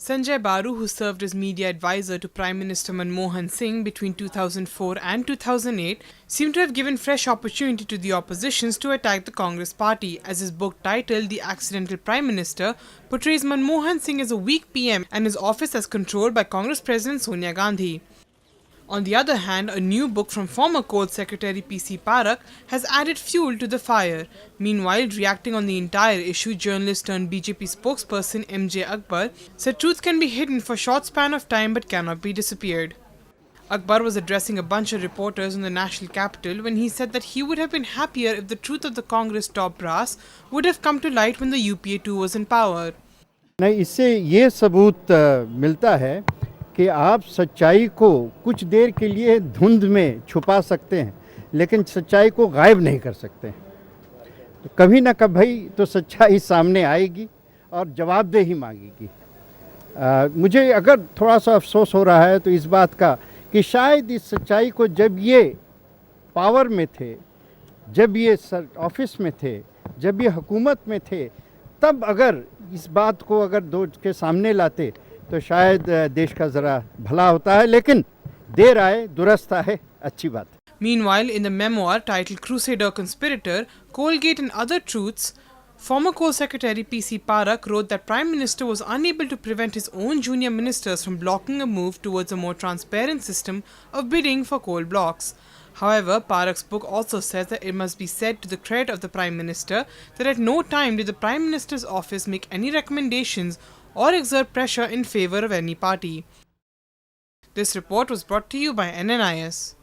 Sanjay Baru, who served as media advisor to Prime Minister Manmohan Singh between 2004 and 2008, seemed to have given fresh opportunity to the oppositions to attack the Congress party, as his book titled The Accidental Prime Minister portrays Manmohan Singh as a weak PM and his office as controlled by Congress President Sonia Gandhi. On the other hand, a new book from former Coal Secretary P.C. Parakh has added fuel to the fire. Meanwhile, reacting on the entire issue, journalist turned BJP spokesperson M.J. Akbar said truth can be hidden for a short span of time but cannot be disappeared. Akbar was addressing a bunch of reporters in the national capital when he said that he would have been happier if the truth of the Congress top brass would have come to light when the UPA 2 was in power. नहीं, इससे ये सबूत मिलता है कि आप सच्चाई को कुछ देर के लिए धुंध में छुपा सकते हैं, लेकिन सच्चाई को गायब नहीं कर सकते। तो कभी ना कभी तो सच्चाई सामने आएगी और जवाबदेही मांगेगी। मुझे अगर थोड़ा सा अफसोस हो रहा है तो इस बात का कि शायद इस सच्चाई को जब ये पावर में थे, जब ये ऑफिस में थे, जब ये हुकूमत में थे, तब अगर इस बात को अगर दो के सामने लाते तो शायद देश का ज़रा भला होता है, लेकिन देर आए दुरुस्त आए, अच्छी बात। Meanwhile, in the memoir titled Crusader Conspirator, Coalgate and Other Truths, former Coal Secretary P.C. Parakh wrote that Prime Minister was unable to prevent his own junior ministers from blocking a move towards a more transparent system of bidding for coal blocks. However, Parakh's book also says that it must be said to the credit of the Prime Minister that at no time did the Prime Minister's office make any recommendations or exert pressure in favor of any party. This report was brought to you by NNIS.